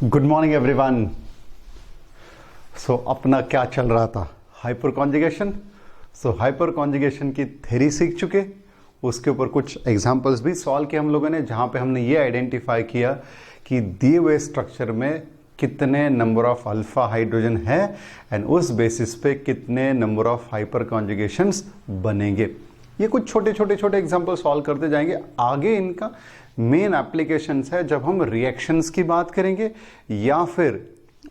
Good morning everyone. सो अपना क्या चल रहा था? Hyper conjugation. सो हाइपर कॉन्जुगेशन की थ्योरी सीख चुके, उसके ऊपर कुछ एग्जांपल्स भी सॉल्व किए हम लोगों ने, जहां पे हमने ये आइडेंटिफाई किया कि दिए हुए स्ट्रक्चर में कितने नंबर ऑफ अल्फा हाइड्रोजन है एंड उस बेसिस पे कितने नंबर ऑफ हाइपर कॉन्जुगेशंस बनेंगे। ये कुछ छोटे छोटे छोटे एग्जांपल सॉल्व करते जाएंगे। आगे इनका मेन एप्लीकेशंस है जब हम रिएक्शंस की बात करेंगे, या फिर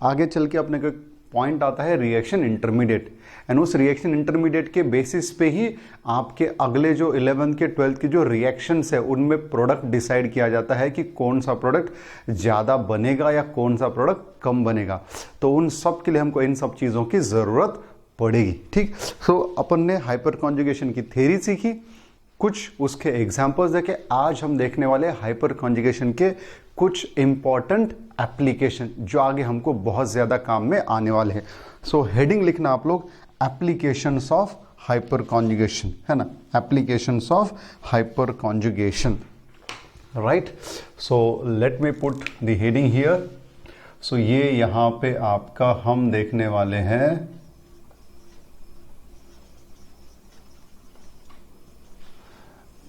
आगे चल के अपने को पॉइंट आता है रिएक्शन इंटरमीडिएट, एंड उस रिएक्शन इंटरमीडिएट के बेसिस पे ही आपके अगले जो 11th के 12th की जो रिएक्शंस है उनमें प्रोडक्ट डिसाइड किया जाता है कि कौन सा प्रोडक्ट ज़्यादा बनेगा या कौन सा प्रोडक्ट कम बनेगा। तो उन सब के लिए हमको इन सब चीज़ों की ज़रूरत पड़ेगी। ठीक, सो अपन ने हाइपर कॉन्जुगेशन की थ्योरी सीखी, कुछ उसके एग्जाम्पल्स देखे। आज हम देखने वाले हाइपर कॉन्जुगेशन के कुछ इंपॉर्टेंट एप्लीकेशन जो आगे हमको बहुत ज्यादा काम में आने वाले हैं। सो हेडिंग लिखना आप लोग, एप्लीकेशंस ऑफ हाइपर कॉन्जुगेशन, है ना, applications of hyperconjugation, right. So let me put the heading here. सो ये यहां पे आपका हम देखने वाले हैं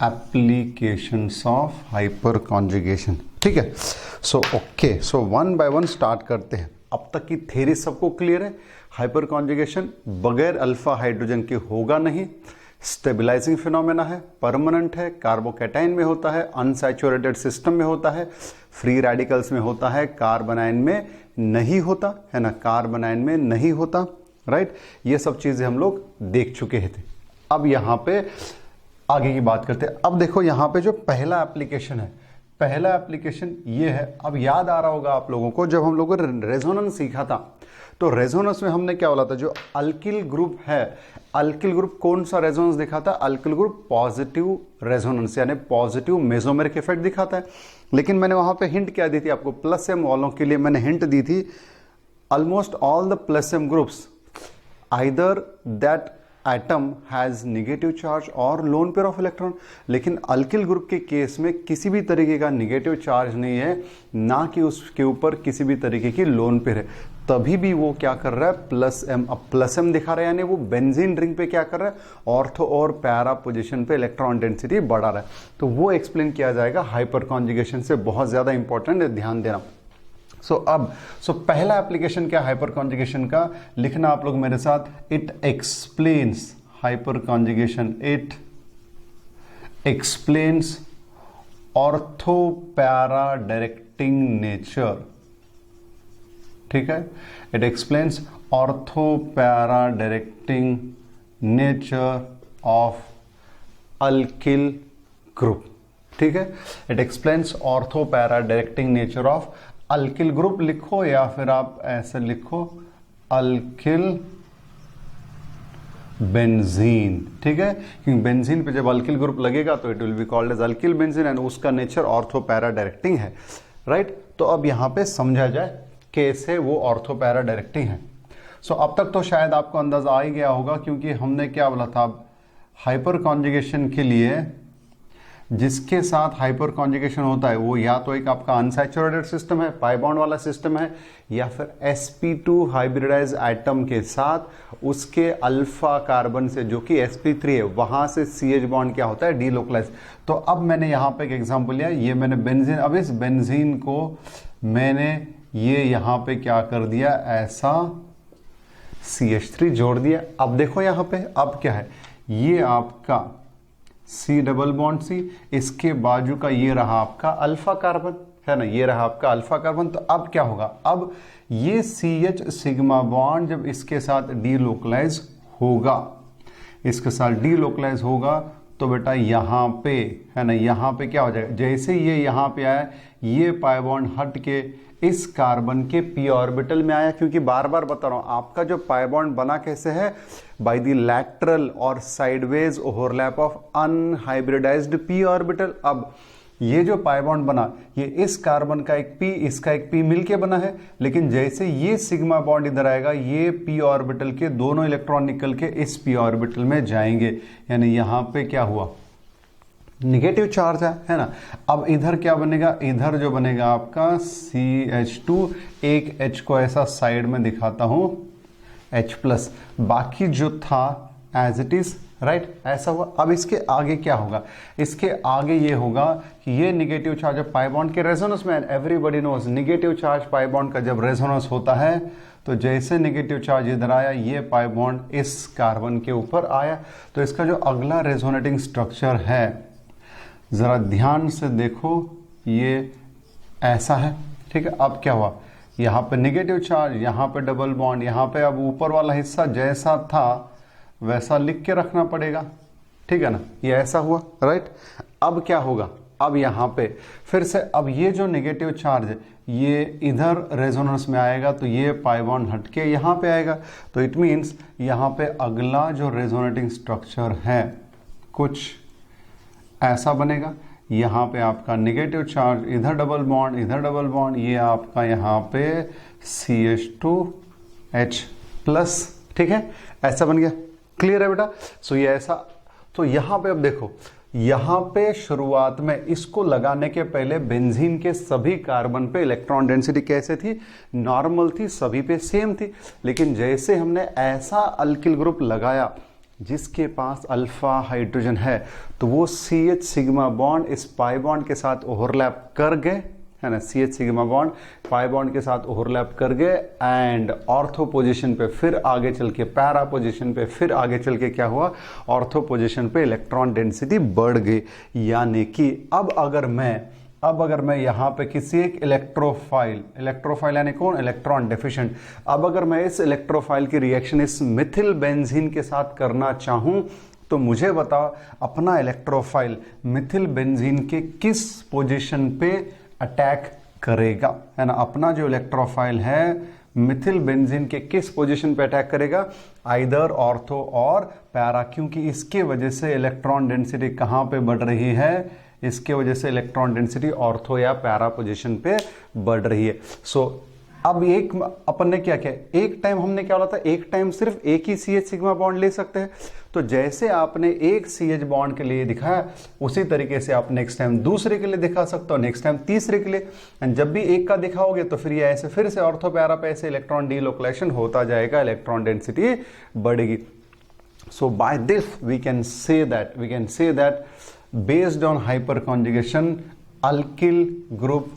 एप्लीकेशंस ऑफ हाइपर कॉन्जुगेशन। ठीक है, so okay, so one by one start करते हैं। अब तक की थ्योरी सबको क्लियर है। हाइपर कॉन्जुगेशन बगैर अल्फा हाइड्रोजन के होगा नहीं, स्टेबलाइजिंग फिनोमेना है, परमानेंट है, कार्बोकैटायन में होता है, अनसैचुरेटेड सिस्टम में होता है, फ्री रेडिकल्स में होता है, कार्बन आयन में नहीं होता, है ना, कार्बन आयन में नहीं होता, राइट। ये सब चीजें हम लोग देख चुके थे। अब यहां पे आगे की बात करते हैं। अब देखो यहां पे जो पहला एप्लीकेशन है, पहला एप्लीकेशन ये है। अब याद आ रहा होगा आप लोगों को जब हम लोगों ने रेजोनेंस सीखा था, तो रेजोनेंस में हमने क्या बोला था, जो अल्किल ग्रुप है, अल्किल ग्रुप कौन सा रेजोनेंस दिखाता है? अल्किल ग्रुप पॉजिटिव रेजोनेंस यानी पॉजिटिव मेसोमेरिक इफेक्ट दिखाता है। लेकिन मैंने वहां पे हिंट क्या दी थी आपको? प्लस एम वालों के लिए मैंने हिंट दी थी, almost all the plus M groups either that atom has negative charge और लोन पेयर ऑफ इलेक्ट्रॉन। लेकिन अल्किल ग्रुप के केस में किसी भी तरीके का नेगेटिव चार्ज नहीं है, ना कि उसके ऊपर किसी भी तरीके की लोन पेयर है, तभी भी वो क्या कर रहा है? Plus M. अब प्लस एम दिखा रहा है यानी वो बेंजीन रिंग पे क्या कर रहा है? ऑर्थो और पैरा पोजीशन पे इलेक्ट्रॉन डेंसिटी बढ़ा रहा है। तो वो एक्सप्लेन किया जाएगा हाइपर कॉन्जुगेशन से, बहुत ज्यादा इंपॉर्टेंट है, ध्यान देना। सो पहला एप्लीकेशन क्या हाइपर कॉन्जुगेशन का? लिखना आप लोग मेरे साथ, it explains hyper conjugation, it explains ortho para directing nature. ठीक है, it explains ortho para directing nature of alkyl group. ठीक है, it explains ortho para directing nature of alkyl group लिखो, या फिर आप ऐसे लिखो अल्किल बेंजीन। ठीक है, क्योंकि बेंजीन पे जब अल्किल ग्रुप लगेगा तो it will be called as alkyl benzene and उसका नेचर ऑर्थो पैरा डायरेक्टिंग है, राइट। तो अब यहां पे समझा जाए कैसे वो ऑर्थो पैरा डायरेक्टिंग है। सो अब तक तो शायद आपको अंदाजा आ ही गया होगा, क्योंकि हमने क्या बोला था, हाइपर कॉन्जुगेशन के लिए जिसके साथ हाइपर कॉन्जुगेशन होता है वो या तो एक आपका अनसैचुरेटेड सिस्टम है, पाई बॉन्ड वाला सिस्टम है, या फिर sp2 हाइब्रिडाइज एटम के साथ उसके अल्फा कार्बन से जो कि sp3 है वहां से CH बॉन्ड क्या होता है? डीलोकलाइज। तो अब मैंने यहां पे एक एग्जांपल लिया, ये मैंने बेंजीन, अब इस बेंजीन को मैंने ये यहां पे क्या कर दिया, ऐसा CH3 जोड़ दिया। अब देखो यहां पे अब क्या है, ये आपका C डबल बॉन्ड C, इसके बाजू का ये रहा आपका अल्फा कार्बन, है ना, ये रहा आपका अल्फा कार्बन। तो अब क्या होगा, अब ये CH सिग्मा बॉन्ड जब इसके साथ डीलोकलाइज होगा, इसके साथ डीलोकलाइज होगा, तो बेटा यहां पे, है ना, यहां पे क्या हो जाएगा, जैसे ये यहां पे आया, ये पाई बॉन्ड हट के इस कार्बन के p ऑर्बिटल में आया। क्योंकि बार बार बता रहा हूं, आपका जो पाई बॉन्ड बना कैसे है? बाय द लैटरल और sideways overlap of unhybridised p orbital. अब ये जो पाई बॉन्ड बना, ये इस कार्बन का एक p, इसका एक p मिलके बना है, लेकिन जैसे ये सिग्मा बॉन्ड इधर आएगा, ये p ऑर्बिटल के दोनों इलेक्ट्रॉन निकल के इस p ऑर्बिटल में जाएंगे, यानी यहां पे क्या हुआ, निगेटिव चार्ज है ना। अब इधर क्या बनेगा, इधर जो बनेगा आपका CH2, एक H को ऐसा साइड में दिखाता हूं H+, बाकी जो था एज इट इज, राइट, ऐसा हुआ। अब इसके आगे क्या होगा, इसके आगे ये होगा कि ये निगेटिव चार्ज जब पाई बॉन्ड के रेजोनेंस में, everybody knows negative charge pi bond का जब रेजोनेंस होता है तो जैसे निगेटिव चार्ज इधर आया, ये पाई बॉन्ड इस कार्बन के ऊपर आया, तो इसका जो अगला रेजोनेटिंग स्ट्रक्चर है, जरा ध्यान से देखो, ये ऐसा है, ठीक है। अब क्या हुआ, यहाँ पे निगेटिव चार्ज, यहाँ पे डबल बॉन्ड, यहाँ पे अब ऊपर वाला हिस्सा जैसा था वैसा लिख के रखना पड़ेगा, ठीक है ना, ये ऐसा हुआ, राइट। अब क्या होगा, अब यहाँ पे फिर से अब ये जो नेगेटिव चार्ज है ये इधर रेजोनेंस में आएगा, तो ये पाई बॉन्ड हटके यहाँ पे आएगा, तो इट मीन्स यहाँ पे अगला जो रेजोनेटिंग स्ट्रक्चर है कुछ ऐसा बनेगा। यहाँ पे आपका नेगेटिव चार्ज, इधर डबल बॉन्ड, इधर डबल बॉन्ड, ये आपका यहाँ पे CH2H+, ठीक है, ऐसा बन गया। क्लियर है बेटा। सो ये ऐसा, तो यहां पे अब देखो, यहां पे शुरुआत में इसको लगाने के पहले बेंजीन के सभी कार्बन पे इलेक्ट्रॉन डेंसिटी कैसे थी, नॉर्मल थी, सभी पे सेम थी। लेकिन जैसे हमने ऐसा अल्किल ग्रुप लगाया जिसके पास अल्फा हाइड्रोजन है, तो वो CH सिग्मा बॉन्ड इस पाई बॉन्ड के साथ ओवरलैप कर गए, है ना, CH sigma bond pi bond के साथ ओवरलैप कर गए, एंड ऑर्थो पोजीशन पे फिर आगे चल के पैरा पोजीशन पे फिर आगे चल के क्या हुआ, ऑर्थो पोजीशन पे इलेक्ट्रॉन डेंसिटी बढ़ गई। यानी कि अब अगर मैं यहाँ पे किसी एक इलेक्ट्रोफाइल यानी कौन, इलेक्ट्रॉन डेफिशिएंट, अब अगर मैं इस इलेक्ट्रोफाइल की रिएक्शन इस मिथिल बेंजीन के साथ करना चाहूं, तो मुझे बताओ अपना इलेक्ट्रोफाइल मिथिल बेंजीन के किस पोजीशन पे अटैक करेगा, है ना। अपना जो इलेक्ट्रोफाइल है मिथिल बेंजीन के किस पोजीशन पे अटैक करेगा, आइदर ऑर्थो और पैरा, क्योंकि इसके वजह से इलेक्ट्रॉन डेंसिटी कहां पे बढ़ रही है, इसके वजह से इलेक्ट्रॉन डेंसिटी ऑर्थो या पैरा पोजीशन पे बढ़ रही है। सो अब एक अपन ने क्या किया, एक टाइम हमने क्या बोला था, एक टाइम सिर्फ एक ही CH सिग्मा बॉन्ड ले सकते हैं। तो जैसे आपने एक CH बॉन्ड के लिए दिखाया, उसी तरीके से आप नेक्स्ट टाइम दूसरे के लिए दिखा सकते हो, नेक्स्ट टाइम तीसरे के लिए, एंड जब भी एक का दिखाओगे तो फिर ये ऐसे फिर से ऑर्थो पैरा पे ऐसे इलेक्ट्रॉन डीलोकेशन होता जाएगा, इलेक्ट्रॉन डेंसिटी बढ़ेगी। So by this we can say that based on hyperconjugation alkyl group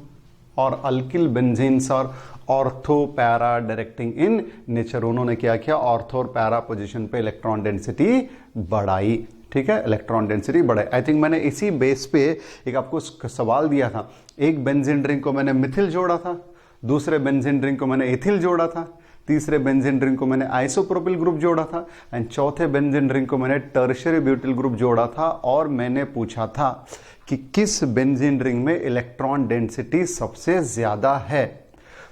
और अल्किल बेंजीन्स और ortho para directing in nature, उन्होंने क्या किया, ऑर्थो और पैरा पोजीशन पे इलेक्ट्रॉन डेंसिटी बढ़ाई, ठीक है, इलेक्ट्रॉन डेंसिटी बढ़ाई। आई थिंक मैंने इसी बेस पे एक आपको सवाल दिया था, एक बेंजीन रिंग को मैंने मिथिल जोड़ा था, दूसरे बेंजीन रिंग को मैंने एथिल जोड़ा था, तीसरे बेंजीन रिंग को मैंने आइसोप्रोपिल ग्रुप जोड़ा था, एंड चौथे बेंजीन रिंग को मैंने टर्शियरी ब्यूटिल ग्रुप जोड़ा था, और मैंने पूछा था कि किस बेंजीन रिंग में इलेक्ट्रॉन डेंसिटी सबसे ज्यादा है।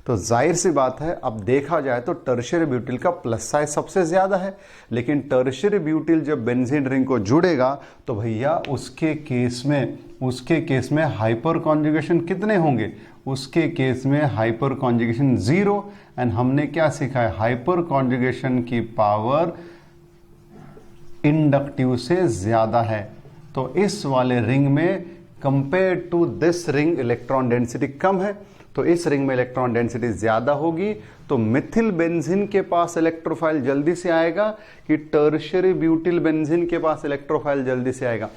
तो जाहिर सी बात है, अब देखा जाए तो टर्शियरी ब्यूटिल का प्लस साइज सबसे ज्यादा है, लेकिन टर्शियरी ब्यूटिल जब बेंजीन रिंग को जुड़ेगा तो भैया उसके केस में हाइपर कॉन्जुगेशन कितने होंगे, उसके केस में हाइपर कॉन्जुगेशन 0, एंड हमने क्या सीखा है, हाइपर कॉन्जुगेशन की पावर इंडक्टिव से ज्यादा है। तो इस वाले रिंग में compare to this ring electron density कम है, तो इस रिंग में इलेक्ट्रॉन डेंसिटी ज्यादा होगी, तो मिथिल बेंजीन के पास इलेक्ट्रोफाइल जल्दी से आएगा कि टर्शियरी ब्यूटिल बेंजीन के पास इलेक्ट्रोफाइल जल्दी से आएगा।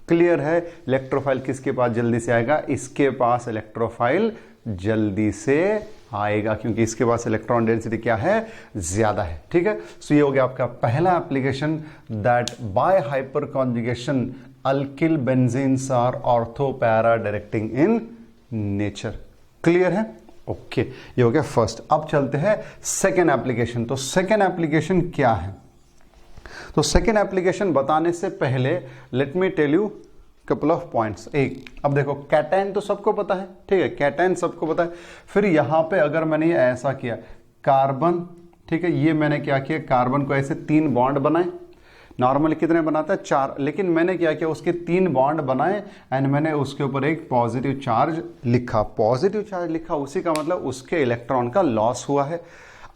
क्लियर है, इलेक्ट्रोफाइल किसके पास जल्दी से आएगा, इसके पास इलेक्ट्रोफाइल जल्दी से आएगा, क्योंकि इसके पास इलेक्ट्रॉन डेंसिटी क्या है, ज्यादा है, ठीक है। सो ये हो गया आपका पहला application, that by hyperconjugation alkyl benzenes are ortho para directing in nature. Clear है, ओके, ये हो गया फर्स्ट। अब चलते हैं सेकेंड एप्लीकेशन। तो सेकेंड एप्लीकेशन क्या है, तो सेकेंड एप्लीकेशन बताने से पहले let me tell you couple of points. एक, अब देखो कैटायन तो सबको पता है, ठीक है, कैटायन सबको पता है। फिर यहां पे अगर मैंने ये ऐसा किया, कार्बन, ठीक है, ये मैंने क्या किया, कार्बन को ऐसे 3 बॉन्ड बनाए, नॉर्मली कितने बनाता है, 4, लेकिन मैंने क्या किया, उसके 3 बॉन्ड बनाए, एंड मैंने उसके ऊपर एक पॉजिटिव चार्ज लिखा। पॉजिटिव चार्ज लिखा, उसी का मतलब उसके इलेक्ट्रॉन का लॉस हुआ है।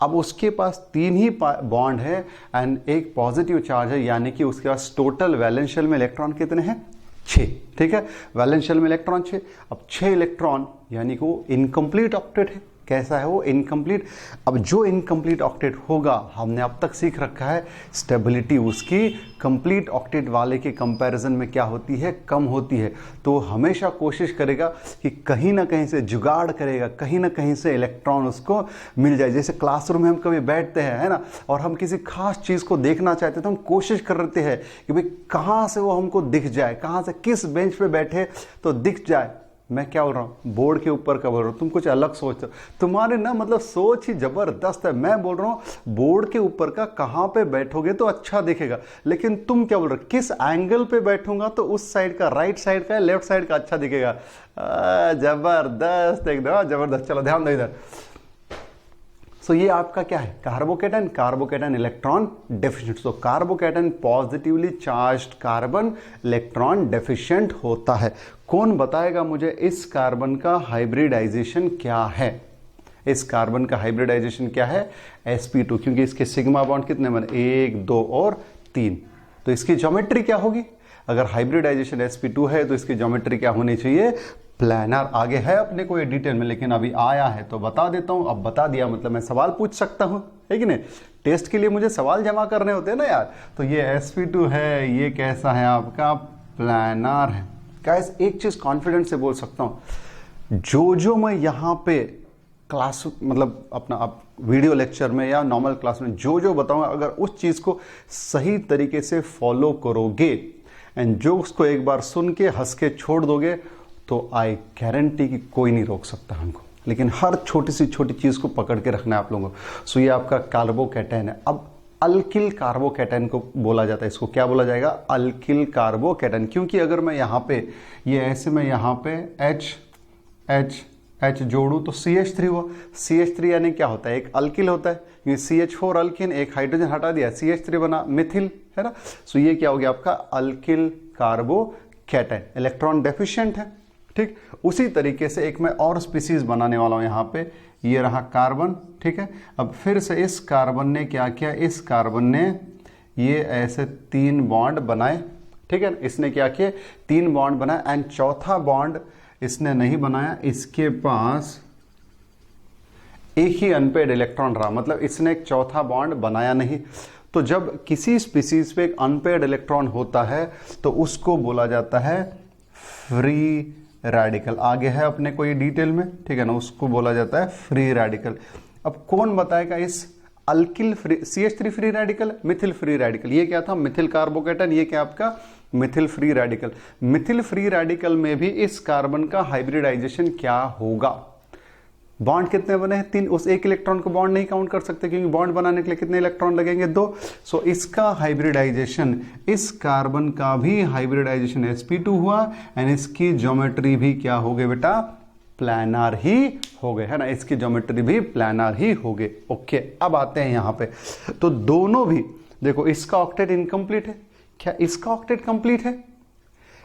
अब उसके पास 3 ही बॉन्ड है एंड एक पॉजिटिव चार्ज है, यानी कि उसके पास टोटल वैलेंशियल में इलेक्ट्रॉन कितने हैं, 6, ठीक है। वैलेंस शेल में इलेक्ट्रॉन 6। अब 6 इलेक्ट्रॉन यानी कि वो इनकम्प्लीट ऑक्टेट है। कैसा है वो? इनकम्प्लीट। अब जो इनकम्प्लीट ऑक्टेट होगा, हमने अब तक सीख रखा है स्टेबिलिटी उसकी कंप्लीट ऑक्टेट वाले के कंपैरिजन में क्या होती है? कम होती है। तो हमेशा कोशिश करेगा कि कहीं ना कहीं से जुगाड़ करेगा, कहीं ना कहीं से इलेक्ट्रॉन उसको मिल जाए। जैसे क्लासरूम में हम कभी बैठते हैं, है ना, और हम किसी खास चीज़ को देखना चाहते हैं तो हम कोशिश करते हैं कि भाई कहाँ से वो हमको दिख जाए, कहाँ से, किस बेंच पे बैठे तो दिख जाए। मैं क्या बोल रहा हूँ? बोर्ड के ऊपर का बोल रहा हूँ। तुम कुछ अलग सोचते हो, तुम्हारे ना मतलब सोच ही जबरदस्त है। मैं बोल रहा हूँ बोर्ड के ऊपर का कहाँ पे बैठोगे तो अच्छा दिखेगा, लेकिन तुम क्या बोल रहे हो? किस एंगल पे बैठूंगा तो उस साइड का, राइट साइड का, लेफ्ट साइड का अच्छा दिखेगा। जबरदस्त, एकदम जबरदस्त। चलो ध्यान दो इधर। सो ये आपका क्या है? कार्बोकेटन। Carbocation electron deficient. तो carbocation positively charged carbon electron deficient होता है। कौन बताएगा मुझे इस कार्बन का हाइब्रिडाइजेशन क्या है? इस कार्बन का हाइब्रिडाइजेशन क्या है? sp2, क्योंकि इसके सिग्मा बॉन्ड कितने बने? 1, 2 और 3। तो इसकी ज्योमेट्री क्या होगी? अगर हाइब्रिडाइजेशन sp2 है तो इसकी ज्योमेट्री क्या होनी चाहिए? प्लानर। आगे है अपने को ये डिटेल में, लेकिन अभी आया है तो बता देता हूं। अब बता दिया मतलब मैं सवाल पूछ सकता हूं, है कि नहीं? टेस्ट के लिए मुझे सवाल जमा करने होते हैं ना यार। तो ये sp2 है, ये कैसा है आपका? प्लानर है। गाइस एक चीज कॉन्फिडेंस से बोल सकता हूं, जो मैं यहां पे क्लास मतलब अपना आप वीडियो लेक्चर में या नॉर्मल क्लास में जो बताऊंगा, अगर उस चीज को सही तरीके से फॉलो करोगे एंड जो उसको एक बार सुन के हंस के छोड़ दोगे तो आई गारंटी कि कोई नहीं रोक सकता हमको। लेकिन हर छोटी सी छोटी चीज को पकड़ के रखना है आप लोगों को। सो ये आपका कार्बोकैटायन है। अब अल्किल कार्बोकैटायन को बोला जाता है। इसको क्या बोला जाएगा? Alkyl carbocation. क्योंकि अगर मैं यहाँ पे ये ऐसे में यहाँ पे H जोड़ू तो CH3 हुआ। CH3 यानी क्या होता है? एक अल्किल होता है। ये CH4 अल्किन, एक हाइड्रोजन हटा दिया, CH3 बना मिथिल, है ना। सो ये क्या हो गया आपका? Alkyl carbocation. इलेक्ट्रॉन डेफिशिएंट है, ठीक। उसी तरीके से एक मैं और स्पीसीज बनाने वाला हूं यहाँ पे। ये रहा कार्बन, ठीक है। अब फिर से इस कार्बन ने क्या किया? इस कार्बन ने ये ऐसे 3 बॉन्ड बनाए, ठीक है। इसने क्या किया? 3 बॉन्ड बनाए एंड चौथा बॉन्ड इसने नहीं बनाया। इसके पास एक ही अनपेड इलेक्ट्रॉन रहा, मतलब इसने एक चौथा बॉन्ड बनाया नहीं। तो जब किसी स्पीसीज पे एक अनपेड इलेक्ट्रॉन होता है तो उसको बोला जाता है फ्री रेडिकल। आगे है अपने को ये डिटेल में, ठीक है ना, उसको बोला जाता है फ्री रेडिकल। अब कौन बताएगा इस alkyl free, CH3 free radical, Mithil free radical. ये क्या था? मिथिल कार्बोकैटायन। ये क्या आपका? Mithil free radical. Mithil free radical में भी इस कार्बन का हाइब्रिडाइजेशन क्या होगा? बॉन्ड कितने बने हैं? 3। उस एक इलेक्ट्रॉन को बॉन्ड नहीं काउंट कर सकते क्योंकि बॉन्ड बनाने के लिए कितने इलेक्ट्रॉन लगेंगे? 2। सो इसका हाइब्रिडाइजेशन, इस कार्बन का भी हाइब्रिडाइजेशन sp2 हुआ एंड इसकी ज्योमेट्री भी क्या हो गई बेटा? प्लानर ही हो गए, है ना। इसकी ज्योमेट्री भी प्लानर ही हो गए। ओके, अब आते हैं यहां पे। तो दोनों भी देखो, इसका ऑक्टेट इनकम्प्लीट है। क्या इसका ऑक्टेट कंप्लीट है?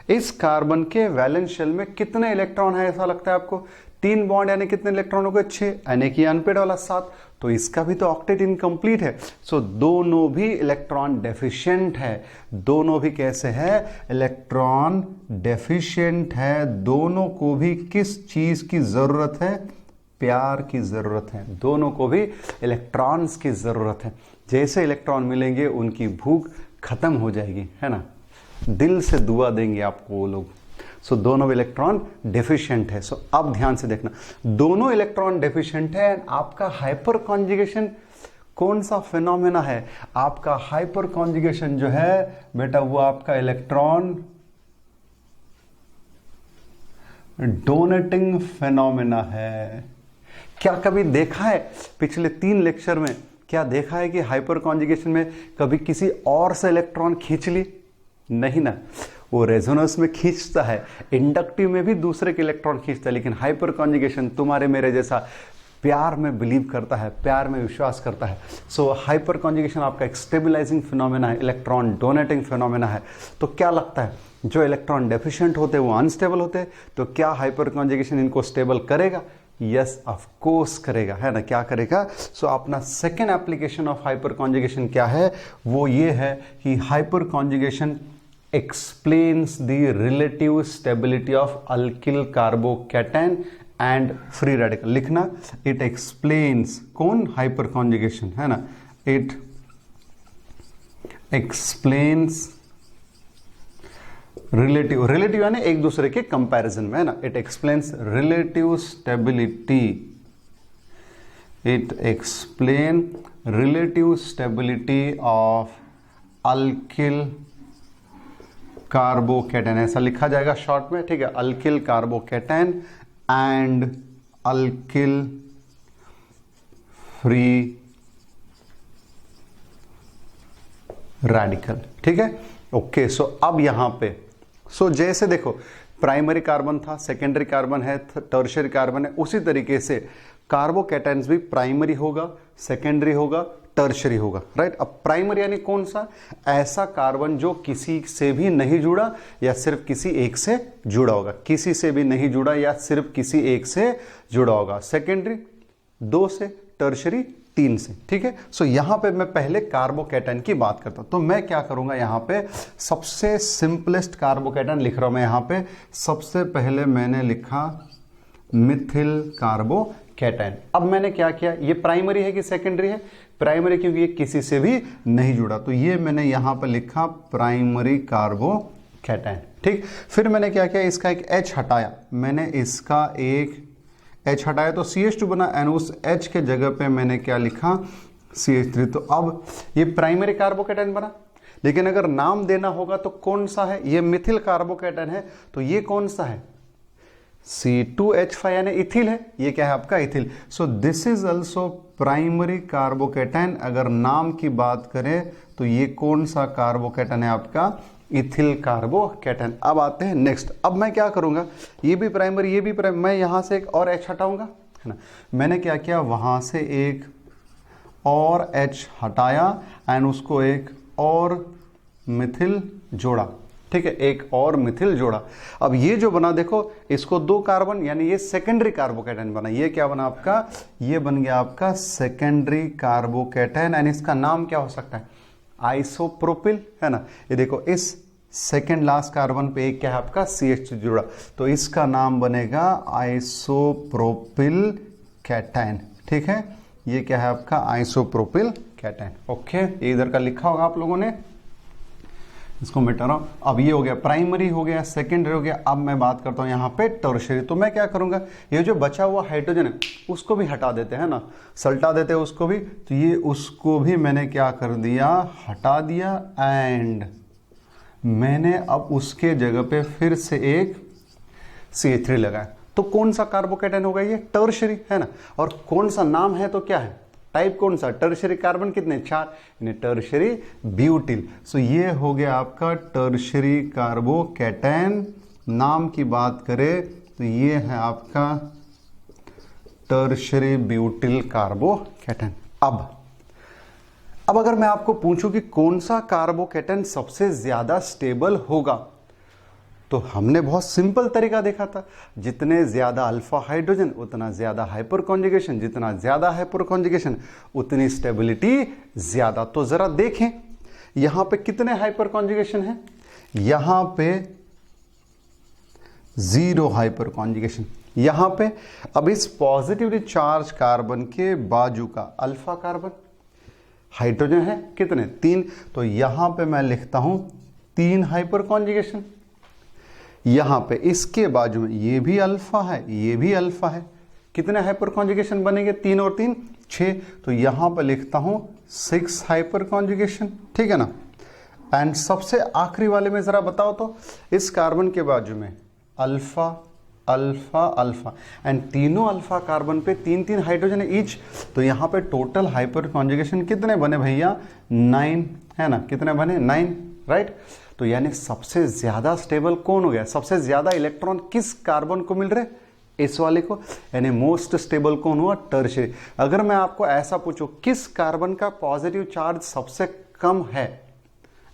इस कार्बन के वैलेंस शेल में कितने इलेक्ट्रॉन है ऐसा लगता है आपको? 3 बॉन्ड यानी कितने इलेक्ट्रॉन हो गए? 6। यानी कि अनपेड वाला 7। तो इसका भी तो ऑक्टेट इनकम्प्लीट है। सो दोनों भी इलेक्ट्रॉन डेफिशिएंट है। दोनों भी कैसे है? इलेक्ट्रॉन डेफिशिएंट है। दोनों को भी किस चीज की जरूरत है? प्यार की जरूरत है। दोनों को भी इलेक्ट्रॉन्स की जरूरत है। जैसे इलेक्ट्रॉन मिलेंगे उनकी भूख खत्म हो जाएगी, है ना। दिल से दुआ देंगे आपको वो लोग। सो दोनों इलेक्ट्रॉन डेफिशिएंट है। सो अब ध्यान से देखना, दोनों इलेक्ट्रॉन डेफिशिएंट है। आपका हाइपर कॉन्जुगेशन कौन सा फिनोमेना है? आपका हाइपर कॉन्जुगेशन जो है बेटा वो आपका इलेक्ट्रॉन डोनेटिंग फिनोमेना है। क्या कभी देखा है पिछले 3 लेक्चर में, क्या देखा है कि हाइपर कॉन्जुगेशन में कभी किसी और से इलेक्ट्रॉन खींच ली? नहीं ना, वो रेजोनेंस में खींचता है, इंडक्टिव में भी दूसरे के इलेक्ट्रॉन खींचता है, लेकिन हाइपर कॉन्जुगेशन तुम्हारे मेरे जैसा प्यार में बिलीव करता है, प्यार में विश्वास करता है। सो हाइपर कॉन्जुगेशन आपका एक स्टेबलाइजिंग फिनोमेना है, इलेक्ट्रॉन डोनेटिंग फिनोमेना है। तो क्या लगता है जो इलेक्ट्रॉन डेफिशिएंट होते हैं वो अनस्टेबल होते हैं, तो क्या हाइपर कॉन्जुगेशन इनको स्टेबल करेगा? यस ऑफ कोर्स करेगा, है ना। क्या करेगा? सो अपना second application of hyper conjugation क्या है? वो ये है कि hyper conjugation explains the relative stability of alkyl carbocation and free radical. लिखना it explains, कौन, हाइपर कॉन्जुगेशन है ना, it explains रिलेटिव यानी एक दूसरे के कंपैरिजन में है ना, it explains relative stability, it explain relative stability of alkyl कार्बोकेटन, ऐसा लिखा जाएगा शॉर्ट में, ठीक है, alkyl कार्बोकेटन and alkyl free radical, ठीक है, ओके। सो अब यहां पे जैसे देखो प्राइमरी कार्बन था, सेकेंडरी कार्बन है, टर्शियरी कार्बन है, उसी तरीके से कार्बोकैटायंस भी प्राइमरी होगा, सेकेंडरी होगा, टर्शियरी होगा, राइट। अब प्राइमरी यानी कौन सा, ऐसा कार्बन जो किसी से भी नहीं जुड़ा या सिर्फ किसी एक से जुड़ा होगा, किसी से भी नहीं जुड़ा या सिर्फ किसी एक से जुड़ा होगा। सेकेंडरी 2 से, टर्शियरी 3 से, ठीक है। सो यहां पे मैं पहले कार्बोकैटायन की बात करता हूं, तो मैं क्या करूंगा, यहां पे सबसे सिंपलेस्ट कार्बोकैटायन लिख रहा हूं मैं, यहां पे सबसे पहले मैंने लिखा मिथिल कार्बोकैटायन। अब मैंने क्या किया, ये प्राइमरी है कि सेकेंडरी है, प्राइमरी क्योंकि ये किसी से भी नहीं जुड़ा, तो ये मैंने यहां पर लिखा प्राइमरी कार्बोकैटायन, ठीक। फिर मैंने क्या किया, इसका एक H हटाया, मैंने इसका एक H हटाया तो CH2 बना, एंड उस H के जगह पे मैंने क्या लिखा, CH3। तो अब ये प्राइमरी कार्बोकैटायन बना, लेकिन अगर नाम देना होगा तो कौन सा है, ये मिथिल कार्बोकैटायन है, तो ये कौन सा है, C2H5 यानी इथिल है, ये क्या है आपका ethyl. So this is also primary carbocation. अगर नाम की बात करें तो ये कौन सा कार्बोकैटायन है आपका, इथिल कार्बोकैटायन। अब आते हैं नेक्स्ट, अब मैं क्या करूंगा, ये भी प्राइमरी, ये भी प्राइमरी, मैं यहां से एक और H हटाऊंगा, है ना। मैंने क्या किया, वहां से एक और H हटाया एंड उसको एक और मिथिल जोड़ा, ठीक है, एक और मिथिल जोड़ा। अब ये जो बना देखो, इसको 2 कार्बन यानी ये सेकेंडरी कार्बोकैटायन बना, ये क्या बना आपका, ये बन गया आपका सेकेंडरी कार्बोकैटायन, एंड इसका नाम क्या हो सकता है, आइसोप्रोपिल, है ना। ये देखो इस सेकेंड लास्ट कार्बन पे एक क्या है आपका CH2 जुड़ा, तो इसका नाम बनेगा आइसोप्रोपिल कैटायन, ठीक है, ये क्या है आपका आइसोप्रोपिल कैटायन, ओके। ये इधर का लिखा होगा आप लोगों ने, इसको मिटा रहा हूं। अब ये हो गया प्राइमरी, हो गया सेकेंडरी, हो गया। अब मैं बात करता हूं यहां पे टर्शियरी, तो मैं क्या करूंगा, ये जो बचा हुआ हाइड्रोजन है उसको भी हटा देते हैं ना, सल्टा देते हैं उसको भी, तो ये उसको भी मैंने क्या कर दिया, हटा दिया, एंड मैंने अब उसके जगह पे फिर से एक CH3 लगाया। तो कौन सा कार्बोकैटायन होगा, ये टर्शियरी, है ना। और कौन सा नाम है तो क्या है, टाइप कौन सा, टर्शियरी कार्बन कितने, 4, यानी टर्शियरी ब्यूटिल। सो ये हो गया आपका टर्शियरी कार्बोकैटायन। नाम की बात करें तो ये है आपका टर्शियरी ब्यूटिल कार्बोकैटायन। अब अगर मैं आपको पूछूं कि कौन सा कार्बोकैटायन सबसे ज्यादा स्टेबल होगा, तो हमने बहुत सिंपल तरीका देखा था, जितने ज्यादा अल्फा हाइड्रोजन उतना ज्यादा हाइपर कॉन्जुगेशन, जितना ज्यादा हाइपर कॉन्जुगेशन उतनी स्टेबिलिटी ज्यादा। तो जरा देखें यहां पे कितने हाइपर कॉन्जुगेशन है, यहां पे 0 हाइपर कॉन्जुगेशन यहां पे। अब इस पॉजिटिवली चार्ज कार्बन के बाजू का अल्फा कार्बन हाइड्रोजन है कितने, 3, तो यहां पे मैं लिखता हूं 3 हाइपर कॉन्जुगेशन। यहां पे इसके बाजू में ये भी अल्फा है, ये भी अल्फा है, कितने हाइपर कॉन्जुगेशन बनेंगे, 3 और 3 6, तो यहां पे लिखता हूं 6 हाइपर कॉन्जुगेशन, ठीक है ना। एंड सबसे आखिरी वाले में जरा बताओ तो, इस कार्बन के बाजू में अल्फा अल्फा अल्फा, एंड तीनों अल्फा कार्बन पे 3-3 हाइड्रोजन है ईच, तो यहां पे टोटल हाइपर कॉन्जुगेशन कितने बने भैया, 9, है ना, कितने बने, 9, राइट। तो यानी सबसे ज्यादा स्टेबल कौन हो गया, सबसे ज्यादा इलेक्ट्रॉन किस कार्बन को मिल रहे, इस वाले को, यानी मोस्ट स्टेबल कौन हुआ, टर्शियरी। अगर मैं आपको ऐसा पूछूं किस कार्बन का पॉजिटिव चार्ज सबसे कम है,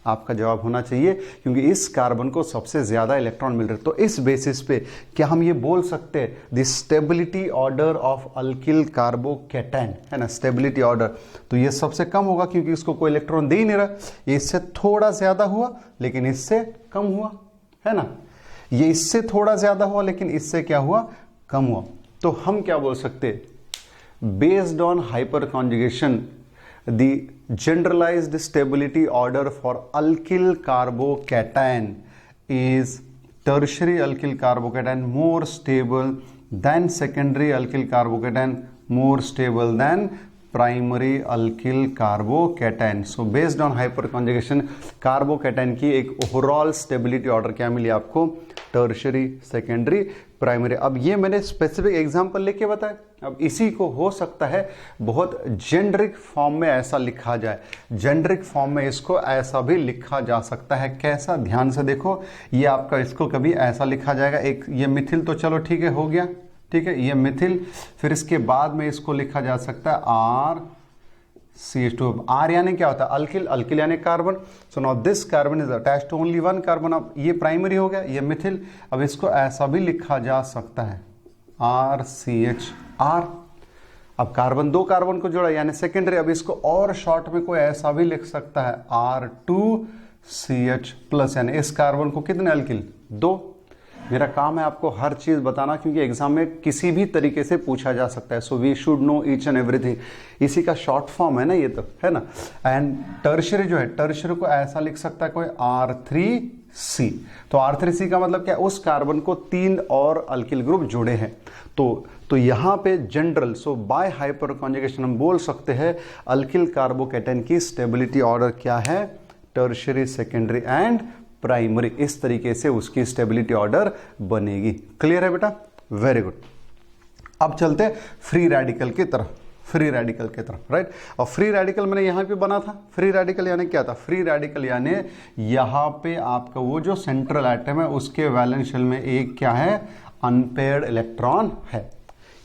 आपका जवाब होना चाहिए, क्योंकि इस कार्बन को सबसे ज्यादा इलेक्ट्रॉन मिल रहे। तो इस बेसिस पे क्या हम ये बोल सकते हैं the stability order of alkyl carbocation, है ना, स्टेबिलिटी ऑर्डर, तो ये सबसे कम होगा क्योंकि इसको कोई इलेक्ट्रॉन दे ही नहीं रहा। ये इससे थोड़ा ज्यादा हुआ लेकिन इससे कम हुआ, है ना, ये इससे थोड़ा ज्यादा हुआ लेकिन इससे क्या हुआ, कम हुआ। तो हम क्या बोल सकते, based on hyper conjugation the generalized stability order for alkyl carbocation is tertiary alkyl carbocation more stable than secondary alkyl carbocation more stable than primary alkyl carbocation. So based on hyperconjugation carbocation की एक overall stability order क्या मिली आपको, tertiary, secondary, primary. अब ये मैंने specific example लेके बताया। अब इसी को हो सकता है बहुत जेनरिक फॉर्म में ऐसा लिखा जाए, जेनरिक फॉर्म में इसको ऐसा भी लिखा जा सकता है। कैसा, ध्यान से देखो, ये आपका इसको कभी ऐसा लिखा जाएगा, एक ये मिथिल तो चलो ठीक है हो गया, ठीक है, ये मिथिल, फिर इसके बाद में इसको लिखा जा सकता है RCH2। आर यानी क्या होता है, अल्किल, अल्किल यानी carbon. So now this carbon is attached to only one carbon. अब ये प्राइमरी हो गया, ये मिथिल। अब इसको ऐसा भी लिखा जा सकता है RCHR। अब कार्बन, दो कार्बन को जोड़ा यानी सेकेंडरी। अब इसको और शॉर्ट में कोई ऐसा भी लिख सकता है R2CH+, यानी इस कार्बन को कितने अल्किल, दो। मेरा काम है आपको हर चीज बताना, क्योंकि एग्जाम में किसी भी तरीके से पूछा जा सकता है। So we should know each and everything. इसी का शॉर्ट फॉर्म है ना ये, तो है ना। एंड टर्शरी जो है, टर्शरी को ऐसा लिख सकता है कोई R3C। तो R3C का मतलब क्या, उस कार्बन को 3 और अल्किल ग्रुप जुड़े हैं। तो यहां पे जनरल, सो बाय हाइपर कॉन्जुगेशन हम बोल सकते हैं अल्किल कार्बोकैटायन की स्टेबिलिटी ऑर्डर क्या है, टर्शरी, सेकेंडरी एंड प्राइमरी। इस तरीके से उसकी स्टेबिलिटी ऑर्डर बनेगी। क्लियर है बेटा, वेरी गुड। अब चलते फ्री रेडिकल की तरफ, फ्री रेडिकल की तरफ, राइट। और फ्री रेडिकल मैंने यहां पे बना था। फ्री रेडिकल यानी क्या था, फ्री रेडिकल यानी यहां पे आपका वो जो सेंट्रल एटम है उसके वैलेंस शेल में एक क्या है, अनपेयर्ड इलेक्ट्रॉन है।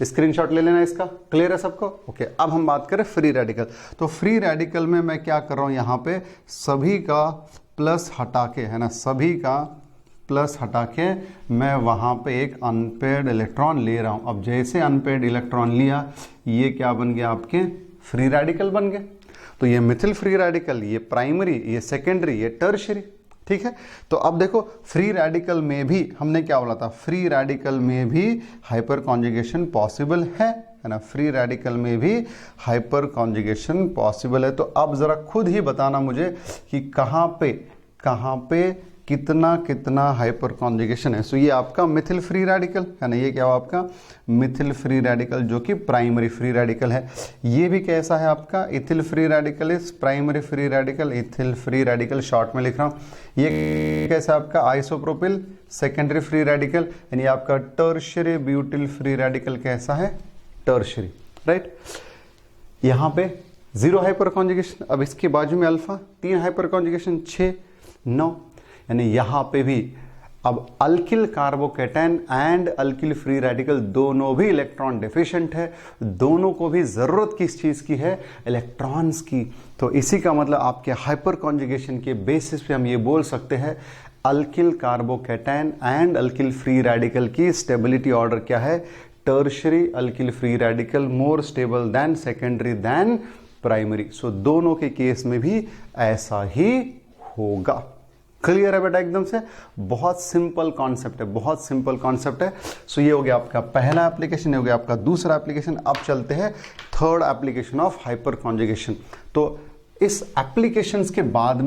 स्क्रीनशॉट ले लेना इसका, क्लियर है सबको, ओके। अब हम बात करें फ्री रेडिकल। तो फ्री रेडिकल में मैं क्या कर रहा हूं, यहां पे सभी का प्लस हटा के, है ना, सभी का प्लस हटा के मैं वहां पे एक अनपेयर्ड इलेक्ट्रॉन ले रहा हूं। अब जैसे अनपेयर्ड इलेक्ट्रॉन लिया, ये क्या बन गया, आपके फ्री रेडिकल बन गए। तो ये मिथिल फ्री रेडिकल, ये प्राइमरी, ये सेकेंडरी, ये टर्शरी, ठीक है। तो अब देखो फ्री रेडिकल में भी हमने क्या बोला था, फ्री रेडिकल में भी हाइपर कॉन्जुगेशन पॉसिबल है ना, फ्री रेडिकल में भी हाइपर कॉन्जुगेशन पॉसिबल है। तो अब जरा खुद ही बताना मुझे कि कहां पे कितना कितना हाइपर कॉन्जुगेशन है। सो ये आपका मिथिल फ्री रेडिकल है ना, ये क्या हुआ आपका मिथिल फ्री रेडिकल जो कि प्राइमरी फ्री रेडिकल है। ये भी कैसा है आपका इथिल फ्री रेडिकल, इस primary free radical, ethyl free radical short में लिख रहा हूं। ये कैसा आपका आइसोप्रोपिल सेकेंडरी फ्री रेडिकल, यानी आपका टर्शियरी ब्यूटिल फ्री रेडिकल कैसा है, टर्शियरी, राइट। यहां पे 0 हाइपर कॉन्जुगेशन। अब इसके बाजू में अल्फा 3 हाइपर कॉन्जुगेशन 6 9, यानी यहां पे भी अब alkyl carbocation and alkyl free radical दोनों भी इलेक्ट्रॉन डेफिशिएंट है, दोनों को भी जरूरत किस चीज की है, इलेक्ट्रॉन्स की। तो इसी का मतलब आपके हाइपर कॉन्जुगेशन के बेसिस पे हम ये बोल सकते हैं alkyl carbocation and alkyl free radical की स्टेबिलिटी ऑर्डर क्या है, tertiary alkyl free radical more stable than secondary than primary. So दोनों के केस में भी ऐसा ही होगा। क्लियर है बेटा एकदम से, बहुत सिंपल कॉन्सेप्ट है, बहुत सिंपल कॉन्सेप्ट है। सो ये हो गया आपका पहला एप्लीकेशन, ये हो गया आपका दूसरा एप्लीकेशन। अब चलते हैं third application of hyper conjugation. तो इस एप्लीकेशंस के बाद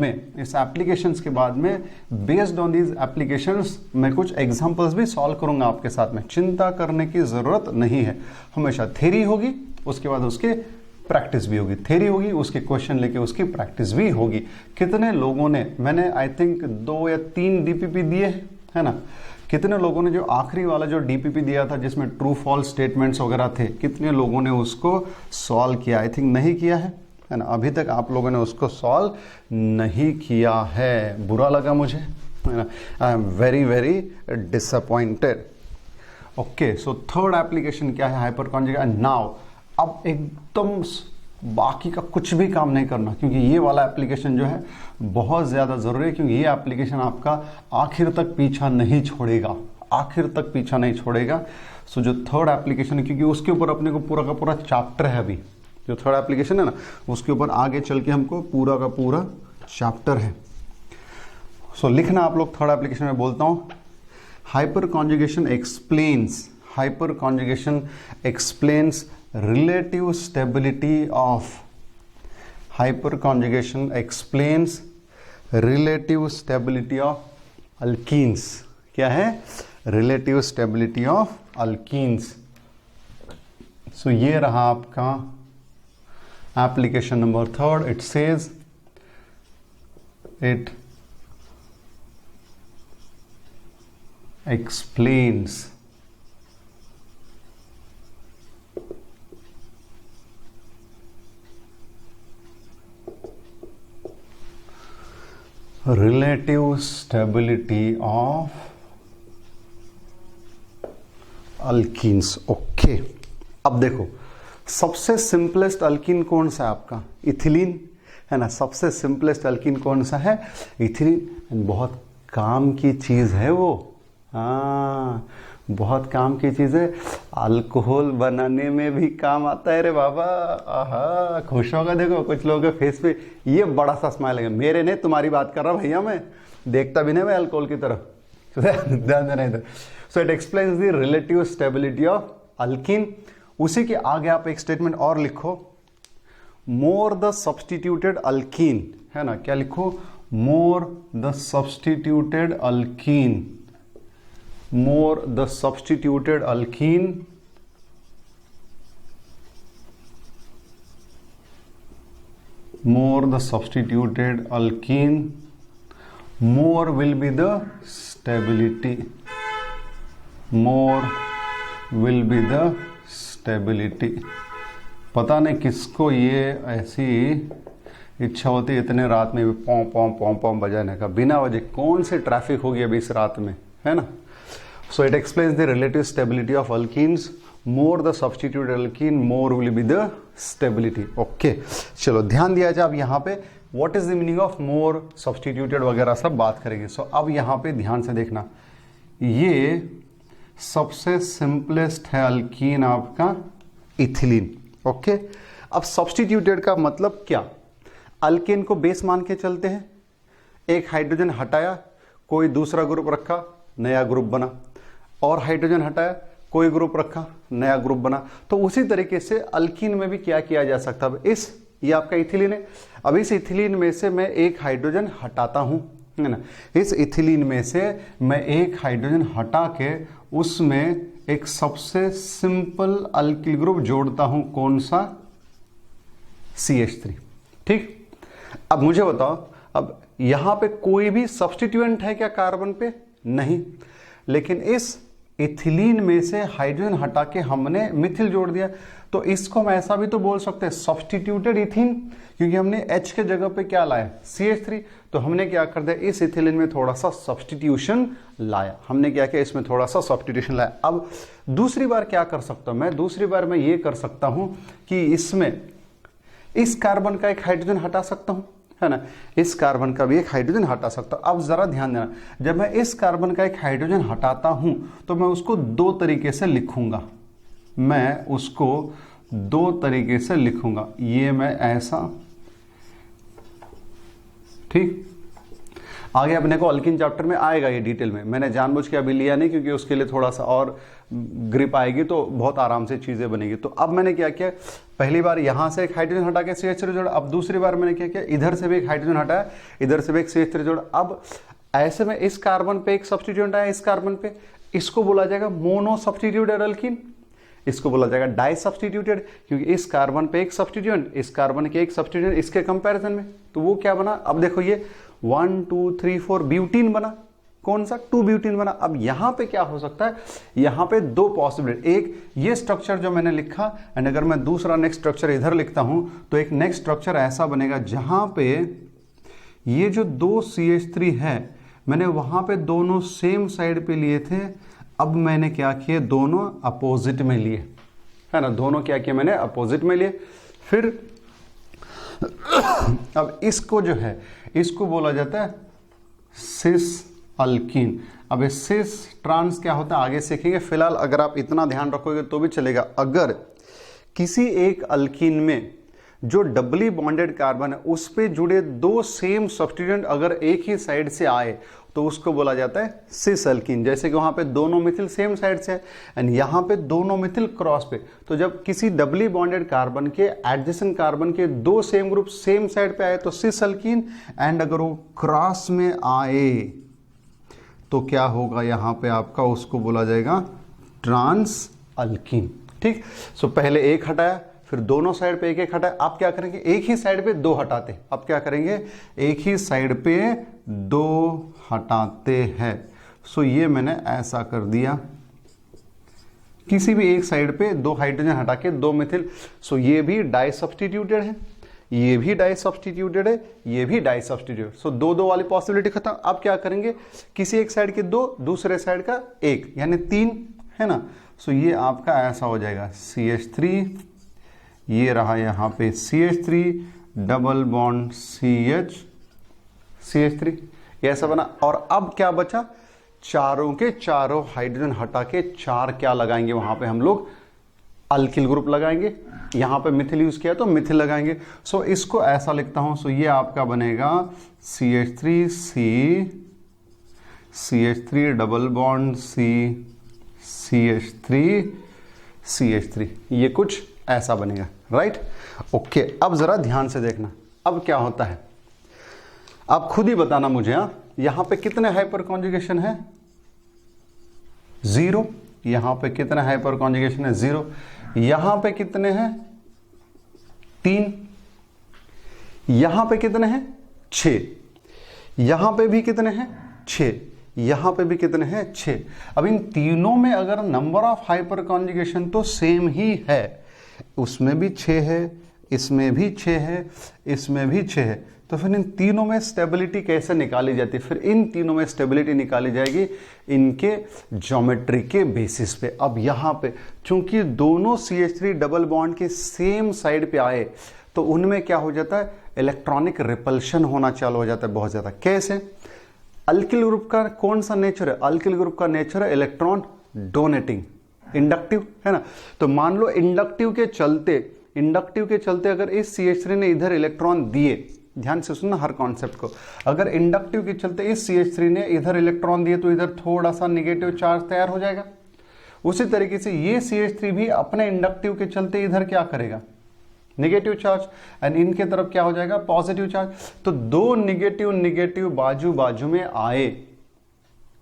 में बेस्ड ऑन दीज एप्लीकेशंस मैं कुछ एग्जांपल्स भी सॉल्व करूंगा आपके साथ में। चिंता करने की जरूरत नहीं है, हमेशा थ्योरी होगी, उसके बाद उसके प्रैक्टिस भी होगी, थ्योरी होगी, उसके क्वेश्चन लेके उसकी प्रैक्टिस भी होगी। कितने लोगों ने, मैंने आई थिंक 2 या 3 डीपीपी दिए है ना, कितने लोगों ने जो आखिरी वाला जो डीपीपी दिया था जिसमें ट्रू फॉल्स स्टेटमेंट्स वगैरह थे, कितने लोगों ने उसको सॉल्व किया? आई थिंक नहीं किया है ना, अभी तक आप लोगों ने उसको सॉल्व नहीं किया है, बुरा लगा मुझे, है ना, I am very very disappointed. Okay, so third application क्या है हाइपर कॉन्जुगेशन। नाउ अब एकदम बाकी का कुछ भी काम नहीं करना, क्योंकि ये वाला एप्लीकेशन जो है बहुत ज़्यादा ज़रूरी है, क्योंकि ये एप्लीकेशन आपका आखिर तक पीछा नहीं छोड़ेगा, आखिर तक पीछा नहीं छोड़ेगा। सो जो थर्ड एप्लीकेशन है, क्योंकि उसके ऊपर अपने को पूरा का पूरा चैप्टर है, अभी जो थर्ड एप्लीकेशन है ना उसके ऊपर आगे चल के हमको पूरा का पूरा चैप्टर है। सो लिखना आप लोग थर्ड एप्लीकेशन में बोलता हूँ, hyper conjugation explains relative stability of hyperconjugation explains relative stability of alkenes। क्या है? relative stability of alkenes। सो ये रहा आपका application number third. It says it explains relative stability of alkenes। Okay, अब देखो सबसे सिंपलेस्ट अल्कीन कौन सा है आपका? इथिलीन है ना। सबसे सिंपलेस्ट अल्कीन कौन सा है? इथिलीन। बहुत काम की चीज है वो, हाँ बहुत काम की चीज है। अल्कोहल बनाने में भी काम आता है रे बाबा। आहा, खुश होगा। देखो कुछ लोगों के फेस पे ये बड़ा सा स्माइल है। मेरे नहीं, तुम्हारी बात कर रहा भैया, मैं देखता भी नहीं मैं अल्कोहल की तरफ। ध्यान देना इधर। So it explains the relative stability of alkyne. उसी के आगे आप एक स्टेटमेंट और लिखो, मोर द सब्सटीट्यूटेड अल्कीन, है ना। क्या लिखो? More the substituted alkyne, more the substituted alkene more will be the stability, more will be the stability। पता नहीं किसको ये ऐसी इच्छा होती है इतने रात में भी पॉम पॉम पॉम पॉम बजाने का, बिना वजह। कौन सी ट्रैफिक होगी अभी इस रात में, है ना। So it explains the relative stability of alkenes. More the substituted alkene, more will be the stability. Okay, चलो ध्यान दिया जाए। अब यहाँ पे what is the meaning of more substituted वगैरह सब बात करेंगे। So अब यहाँ पे ध्यान से देखना, ये सबसे सिंपलेस्ट है अल्कीन आपका इथिलीन। ओके, अब सब्सटीट्यूटेड का मतलब क्या? अल्केन को बेस मान के चलते हैं, एक हाइड्रोजन हटाया, कोई दूसरा ग्रुप रखा, नया ग्रुप बना, और हाइड्रोजन हटाया, कोई ग्रुप रखा, नया ग्रुप बना। तो उसी तरीके से अल्कीन में भी क्या किया जा सकता है। ये आपका इथिलीन है। अब इस इथिलीन में से मैं एक हाइड्रोजन हटाता हूं, है ना। इस इथिलीन में से मैं एक हाइड्रोजन हटा के उसमें एक सबसे सिंपल अल्किल ग्रुप जोड़ता हूं। कौन सा? CH3। ठीक, अब मुझे बताओ, अब यहां पे कोई भी सब्स्टिट्यूएंट है क्या कार्बन पे? नहीं। लेकिन इस इथिलीन में से हाइड्रोजन हटा के हमने मिथिल जोड़ दिया, तो इसको हम ऐसा भी तो बोल सकते हैं सब्स्टिट्यूटेड इथीन, क्योंकि हमने H के जगह पे क्या लाया? CH3। तो हमने क्या कर दिया? इस इथिलीन में थोड़ा सा सब्स्टिट्यूशन लाया। हमने क्या किया? इसमें थोड़ा सा सब्स्टिट्यूशन लाया। अब दूसरी बार क्या कर सकता हूं मैं? दूसरी बार मैं ये कर सकता हूं कि इसमें इस कार्बन का एक हाइड्रोजन हटा सकता हूं, है ना। इस कार्बन का भी एक हाइड्रोजन हटा सकता हूं। अब जरा ध्यान देना, जब मैं इस कार्बन का एक हाइड्रोजन हटाता हूं तो मैं उसको दो तरीके से लिखूंगा। मैं उसको दो तरीके से लिखूंगा। ये मैं ऐसा, ठीक। आगे अपने को अल्कीन चैप्टर में आएगा ये डिटेल में। मैंने जानबूझ के अभी लिया नहीं, क्योंकि उसके लिए थोड़ा सा और ग्रिप आएगी तो बहुत आराम से चीजें बनेगी। तो अब मैंने क्या किया? पहली बार यहां से एक हाइड्रोजन हटा के CH3 जोड़ा। अब दूसरी बार मैंने क्या किया? इधर से भी एक हाइड्रोजन हटाया, इधर से भी एक CH3 जोड़ा। अब ऐसे में इस कार्बन पे एक सब्स्टिट्यूएंट आया, इस कार्बन पे, इसको बोला जाएगा मोनो सब्स्टिट्यूटेड अल्कीन। इसको बोला जाएगा डाई सब्स्टिट्यूटेड, क्योंकि इस कार्बन पे एक सब्स्टिट्यूएंट, इस कार्बन के एक सब्स्टिट्यूएंट इसके कंपैरिजन में। तो वो क्या बना? अब देखो ये 1 2 3 4 ब्यूटीन बना। कौन सा? 2 ब्यूटीन बना। अब यहां पे क्या हो सकता है? यहां पे दो पॉसिबिलिटी, एक ये स्ट्रक्चर जो मैंने लिखा, एंड अगर मैं दूसरा नेक्स्ट स्ट्रक्चर इधर लिखता हूं तो एक नेक्स्ट स्ट्रक्चर ऐसा बनेगा जहां पे ये जो दो CH3 है, मैंने वहां पे दोनों सेम साइड पे लिए थे। अब मैंने क्या किए? दोनों अपोजिट में लिए, है ना। दोनों क्या किए मैंने? अपोजिट में लिए। फिर अब इसको जो है इसको बोला जाता है सिस अल्कीन। अब ये सिस ट्रांस क्या होता है आगे सीखेंगे, फिलहाल अगर आप इतना ध्यान रखोगे तो भी चलेगा। अगर किसी एक अल्कीन में जो डबली बॉन्डेड कार्बन है उस पे जुड़े दो सेम सब्स्टिट्यूएंट अगर एक ही साइड से आए तो उसको बोला जाता है सिस अल्कीन। जैसे कि वहां पे दोनों मिथिल सेम साइड से है एंड यहां पे दोनों मिथिल क्रॉस पे, तो जब किसी डबली बॉन्डेड कार्बन के एडजेसेंट कार्बन के दो सेम ग्रुप सेम साइड पे आए तो सिस अल्कीन, एंड अगर वो क्रॉस में आए तो क्या होगा यहां पे आपका, उसको बोला जाएगा ट्रांस अल्कीन। ठीक, सो पहले एक हटाया, फिर दोनों साइड पे एक एक हटाया। आप क्या करेंगे, एक ही साइड पे दो हटाते। अब क्या करेंगे, एक ही साइड पे दो हटाते हैं। सो ये मैंने ऐसा कर दिया, किसी भी एक साइड पे दो हाइड्रोजन हटा के दो मिथिल। सो ये भी डाई सब्स्टिट्यूटेड है, ये भी डाई सब्स्टिट्यूटेड है, ये भी डाई सब्स्टिट्यूटेड। सो दो दो वाली पॉसिबिलिटी खत्म। अब क्या करेंगे, किसी एक साइड के दो, दूसरे साइड का एक, यानी तीन है ना। सो ये आपका ऐसा हो जाएगा CH3, ये रहा यहां पे CH3 डबल बॉन्ड CH3, ये ऐसा बना। और अब क्या बचा, चारों के चारों हाइड्रोजन हटा के चार क्या लगाएंगे वहां पे हम लोग, अल्किल ग्रुप लगाएंगे। यहां पे मिथिल यूज किया तो मिथिल लगाएंगे। सो इसको ऐसा लिखता हूं, सो ये आपका बनेगा CH3 डबल बॉन्ड CH3, ये कुछ ऐसा बनेगा, राइट। ओके, अब जरा ध्यान से देखना अब क्या होता है, आप खुद ही बताना मुझे। यहां पे कितने हाइपर कॉन्जुगेशन है, 0। यहां पे कितने हाइपर कॉन्जुगेशन है, 0। यहां पे कितने हैं, 3। यहां पे कितने हैं, 6। यहां पे भी कितने हैं, 6। यहां पे भी कितने हैं, 6। अब इन तीनों में अगर नंबर ऑफ हाइपर कॉन्जुगेशन तो सेम ही है, उसमें भी 6 है, इसमें भी 6 है, इसमें भी 6 है, तो फिर इन तीनों में स्टेबिलिटी कैसे निकाली जाती है। फिर इन तीनों में स्टेबिलिटी निकाली जाएगी इनके ज्योमेट्री के बेसिस पे। अब यहां पे चूंकि दोनों CH3 डबल बॉन्ड के सेम साइड पे आए तो उनमें क्या हो जाता है, इलेक्ट्रॉनिक रिपल्शन होना चालू हो जाता है बहुत ज्यादा। कैसे, अल्किल ग्रुप का कौन सा नेचर है, अल्किल ग्रुप का नेचर है इलेक्ट्रॉन डोनेटिंग, इंडक्टिव है ना। तो मान लो इंडक्टिव के चलते अगर इस CH3 ने इधर इलेक्ट्रॉन दिए, ध्यान से सुनना हर कॉन्सेप्ट को, अगर इंडक्टिव के चलते इस CH3 ने इधर इलेक्ट्रॉन दिए तो इधर थोड़ा सा निगेटिव चार्ज तैयार हो जाएगा। उसी तरीके से ये CH3 भी अपने इंडक्टिव के चलते इधर क्या करेगा, निगेटिव चार्ज, एंड इनके तरफ क्या हो जाएगा, पॉजिटिव चार्ज। तो दो निगेटिव बाजू बाजू में आए,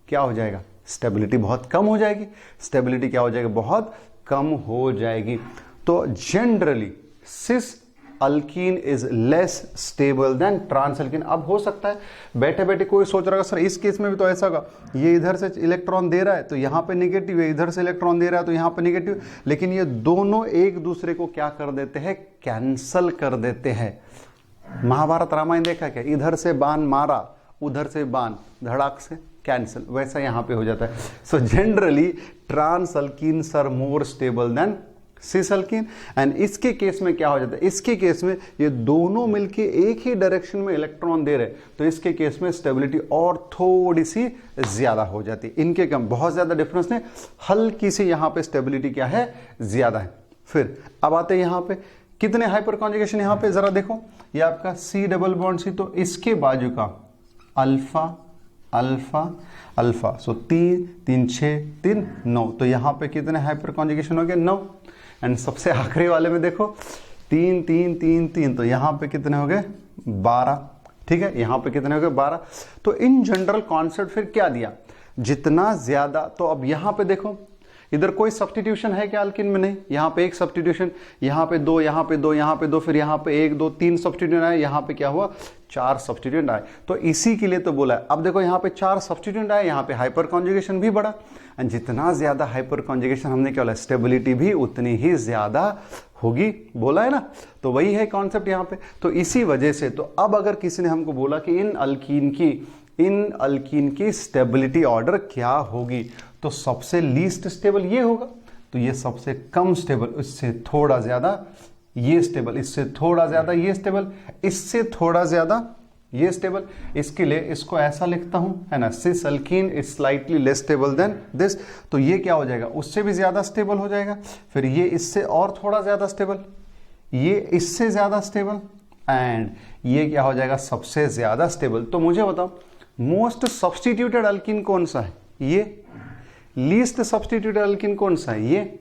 क्या हो जाएगा, स्टेबिलिटी बहुत कम हो जाएगी। स्टेबिलिटी क्या हो जाएगी, बहुत कम हो जाएगी। तो generally cis alkene is less stable than trans alkene. अब हो सकता है बैठे बैठे कोई सोच रहा है सर इस केस में भी तो ऐसा होगा, ये इधर से इलेक्ट्रॉन दे रहा है तो यहां पे नेगेटिव है, इधर से इलेक्ट्रॉन दे रहा है तो यहां पे नेगेटिव, लेकिन ये दोनों एक दूसरे को क्या कर देते हैं, कैंसल कर देते हैं। महाभारत रामायण देखा क्या, इधर से बाण मारा उधर से बाण धड़ाक से कैंसिल, वैसा यहां पे हो जाता है। So generally trans alkenes are more stable than cis alkene. And इसके केस में क्या हो जाता है, इसके केस में ये दोनों मिलके एक ही डायरेक्शन में इलेक्ट्रॉन दे रहे, तो इसके केस में स्टेबिलिटी और थोड़ी सी ज्यादा हो जाती है। इनके कम बहुत ज्यादा डिफरेंस नहीं, हल्की सी यहां पे स्टेबिलिटी क्या है, ज्यादा है। फिर अब आते हैं यहां पे कितने हाइपर कॉन्जुगेशन, यहां पे जरा देखो, ये आपका C डबल बॉन्ड C, तो इसके बाजू का अल्फा अल्फा अल्फा, सो 3 3 6 3 9, तो यहां पे कितने हाइपर कॉन्जुगेशन हो गए, 9। एंड सबसे आखिरी वाले में देखो 3 3 3 3, तो यहां पे कितने हो गए, 12। ठीक है, यहां पे कितने हो गए, 12। तो इन जनरल कॉन्सेप्ट फिर क्या दिया, जितना ज्यादा, तो अब यहां पे देखो इधर कोई सब्स्टिट्यूशन है क्या अल्किन में, नहीं। यहां पे एक सब्स्टिट्यूशन, यहां पे 2, यहां पे 2, यहां पे 2, फिर यहां पे 1 2 3 सब्स्टिट्यूशन आए, यहां पे क्या हुआ, 4 सब्स्टिट्यूशन आए। तो इसी के लिए तो बोला है। अब देखो यहां पे 4 सब्स्टिट्यूशन आए, यहां पे हाइपर कॉन्जुगेशन भी बढ़ा, एंड जितना ज्यादा हाइपर कॉन्जुगेशन हमने क्या बोला, स्टेबिलिटी भी उतनी ही ज्यादा होगी, बोला है ना। तो वही है कॉन्सेप्ट यहां पे। तो इसी वजह से, तो अब अगर किसी ने हमको बोला कि इन अल्कीन की स्टेबिलिटी ऑर्डर क्या होगी, तो सबसे लीस्ट स्टेबल ये होगा, तो ये सबसे कम स्टेबल, इससे थोड़ा ज्यादा ये स्टेबल, इससे थोड़ा ज्यादा ये स्टेबल, इससे थोड़ा ज्यादा ये स्टेबल। इसके लिए इसको ऐसा लिखता हूं, है ना, cis alkene is slightly less stable than this. तो ये क्या हो जाएगा, उससे भी ज्यादा स्टेबल हो जाएगा। फिर ये इससे और थोड़ा ज्यादा स्टेबल, ये इससे ज्यादा स्टेबल, एंड ये क्या हो जाएगा, सबसे ज्यादा स्टेबल। तो मुझे बताओ मोस्ट सब्स्टिट्यूटेड अल्कीन कौन सा है, ये। लीस्ट सब्स्टिट्यूटेड अल्कीन कौन सा है, ये।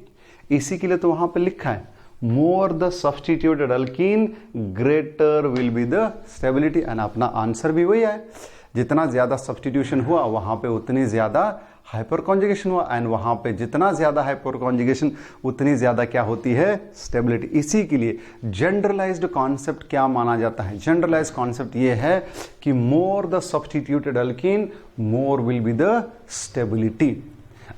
इसी के लिए तो वहां पे लिखा है मोर the substituted alkyne greater will be the stability. And अपना आंसर भी वही है, जितना ज्यादा सब्स्टिट्यूशन हुआ वहां पे उतनी ज्यादा हाइपर कॉन्जुगेशन हुआ, एंड वहां पे जितना ज्यादा हाइपर कॉन्जुगेशन उतनी ज्यादा क्या होती है, स्टेबिलिटी। इसी के लिए जनरलाइज्ड कॉन्सेप्ट क्या माना जाता है, जनरलाइज्ड कॉन्सेप्ट ये है कि मोर the substituted alkyne more will be the stability.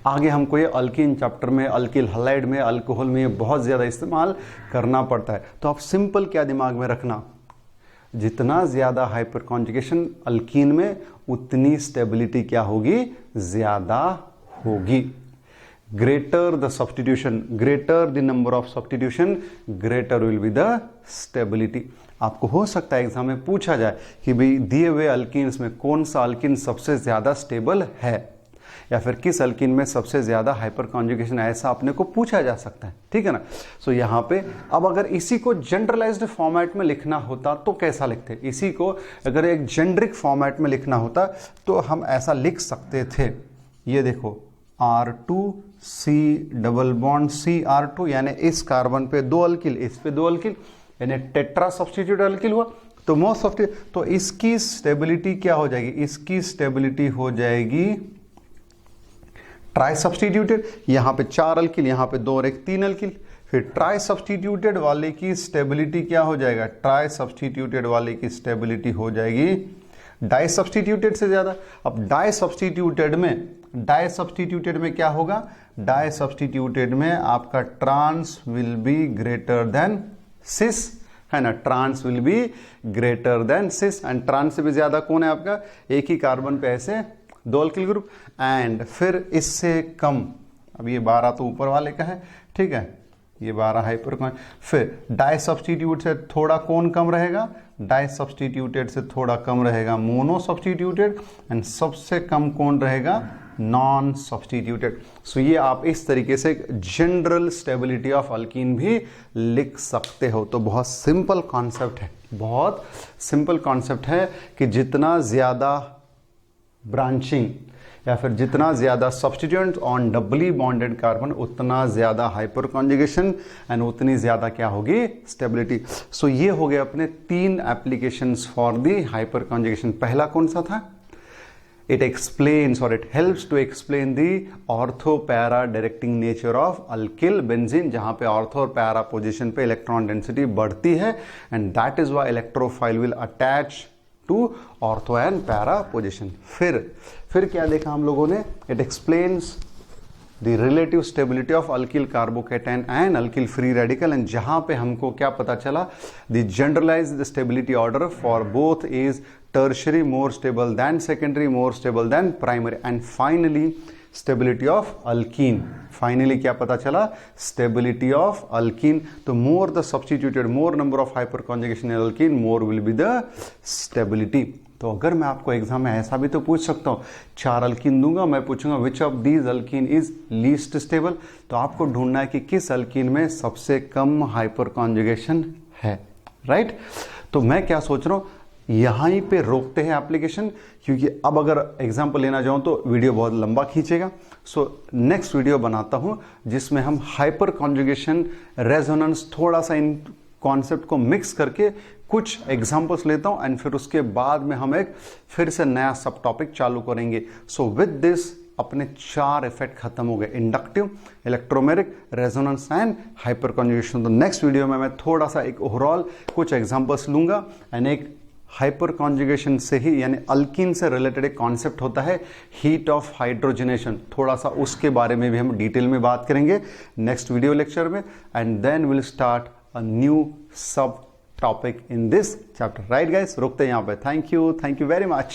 आगे हमको ये अल्कीन चैप्टर में, अल्किल हलाइड में, अल्कोहल में बहुत ज्यादा इस्तेमाल करना पड़ता है। तो आप सिंपल क्या दिमाग में रखना, जितना ज्यादा हाइपर कॉन्जुगेशन अल्कीन में उतनी स्टेबिलिटी क्या होगी, ज्यादा होगी। Greater the substitution, greater the number of substitution, greater will be the stability. आपको हो सकता है एग्जाम में पूछा जाए कि भाई दिए हुए अल्कीन्स में कौन सा अल्कीन सबसे ज्यादा स्टेबल है, या फिर किस अल्कीन में सबसे ज्यादा हाइपर कॉन्जुगेशन, ऐसा अपने को पूछा जा सकता है, ठीक है ना। सो यहाँ पे अब अगर इसी को जनरलाइज्ड फॉर्मेट में लिखना होता तो कैसा लिखते, इसी को अगर एक जेनरिक फॉर्मेट में लिखना होता तो हम ऐसा लिख सकते थे। ये देखो R2C डबल बॉन्ड CR2, यानी इस कार्बन पे 2 अल्किल, इस पे 2 अल्किल, यानी टेट्रा सब्स्टिट्यूट अल्किल हुआ। तो मोस्ट ऑफ तो इसकी स्टेबिलिटी क्या हो जाएगी, इसकी स्टेबिलिटी हो जाएगी ट्राई सब्स्टिट्यूटेड। यहां पे 4 अल्किल, यहां पे 2 और 1 3 अल्किल। फिर ट्राई सब्स्टिट्यूटेड वाले की स्टेबिलिटी क्या हो जाएगा, ट्राई सब्स्टिट्यूटेड वाले की स्टेबिलिटी हो जाएगी डाई सब्स्टिट्यूटेड से ज्यादा। अब डाई सब्स्टिट्यूटेड में क्या होगा, डाई सब्स्टिट्यूटेड में आपका trans will be greater than cis, है ना, trans will be greater than cis. And trans से भी ज्यादा कौन है आपका, एक ही कार्बन पे ऐसे 2 अल्किल ग्रुप। एंड फिर इससे कम, अब ये 12 तो ऊपर वाले का है, ठीक है, ये 12 हाइपर कौन। फिर डाई सब्स्टिट्यूट से थोड़ा कौन कम रहेगा, डाई सब्स्टिट्यूटेड से थोड़ा कम रहेगा मोनो सब्स्टिट्यूटेड, एंड सबसे कम कौन रहेगा, नॉन सब्स्टिट्यूटेड। सो ये आप इस तरीके से जनरल स्टेबिलिटी ऑफ अल्कीन भी लिख सकते हो। तो बहुत सिंपल कॉन्सेप्ट है, बहुत सिंपल कॉन्सेप्ट है कि जितना ज्यादा ब्रांचिंग या फिर जितना ज्यादा substituent on doubly bonded carbon उतना ज्यादा हाइपर कॉन्जुगेशन एंड उतनी ज्यादा क्या होगी, स्टेबिलिटी। सो ये हो गए अपने 3 applications for the hyperconjugation. पहला कौन सा था, इट एक्सप्लेन्स और it helps to explain the ortho para directing nature of alkyl benzene, जहां पे ऑर्थो और पैरा पोजीशन पे इलेक्ट्रॉन डेंसिटी बढ़ती है, and that is why electrophile will attach to ortho and para position. फिर क्या देखा हम लोगों ने, it explains the relative stability of alkyl carbocation and alkyl free radical, and जहां पे हमको क्या पता चला, the generalized stability order for both is tertiary more stable than secondary more stable than primary, and finally stability of alkene. Finally क्या पता चला, stability of alkene. तो more the substituted, more number of hyperconjugation in alkene, more will be the stability. तो अगर मैं आपको exam में ऐसा भी तो पूछ सकता हूं, 4 अल्कीन दूंगा, मैं पूछूंगा which of these alkene is least stable, तो आपको ढूंढना है कि किस अल्कीन में सबसे कम हाइपर कॉन्जुगेशन है, राइट। तो मैं क्या सोच रहा हूं, यहां ही पे रोकते हैं एप्लीकेशन, क्योंकि अब अगर एग्जाम्पल लेना चाहूं तो वीडियो बहुत लंबा खींचेगा। सो नेक्स्ट वीडियो बनाता हूं जिसमें हम हाइपर कॉन्जुगेशन, रेजोनेंस, थोड़ा सा इन कॉन्सेप्ट को मिक्स करके कुछ एग्जांपल्स लेता हूं, एंड फिर उसके बाद में हम एक फिर से नया सब टॉपिक चालू करेंगे। सो विद दिस अपने 4 इफेक्ट खत्म हो गए, inductive, electromeric, resonance and hyper conjugation. तो नेक्स्ट वीडियो में मैं थोड़ा सा एक ओवरऑल कुछ एग्जांपल्स लूंगा, एंड एक हाइपर कॉन्जुगेशन से ही यानी अल्कीन से रिलेटेड एक कॉन्सेप्ट होता है हीट ऑफ हाइड्रोजनेशन, थोड़ा सा उसके बारे में भी हम डिटेल में बात करेंगे नेक्स्ट वीडियो लेक्चर में, and then will start a new subtopic in this chapter, right guys. रुकते हैं यहां पे, थैंक यू वेरी मच।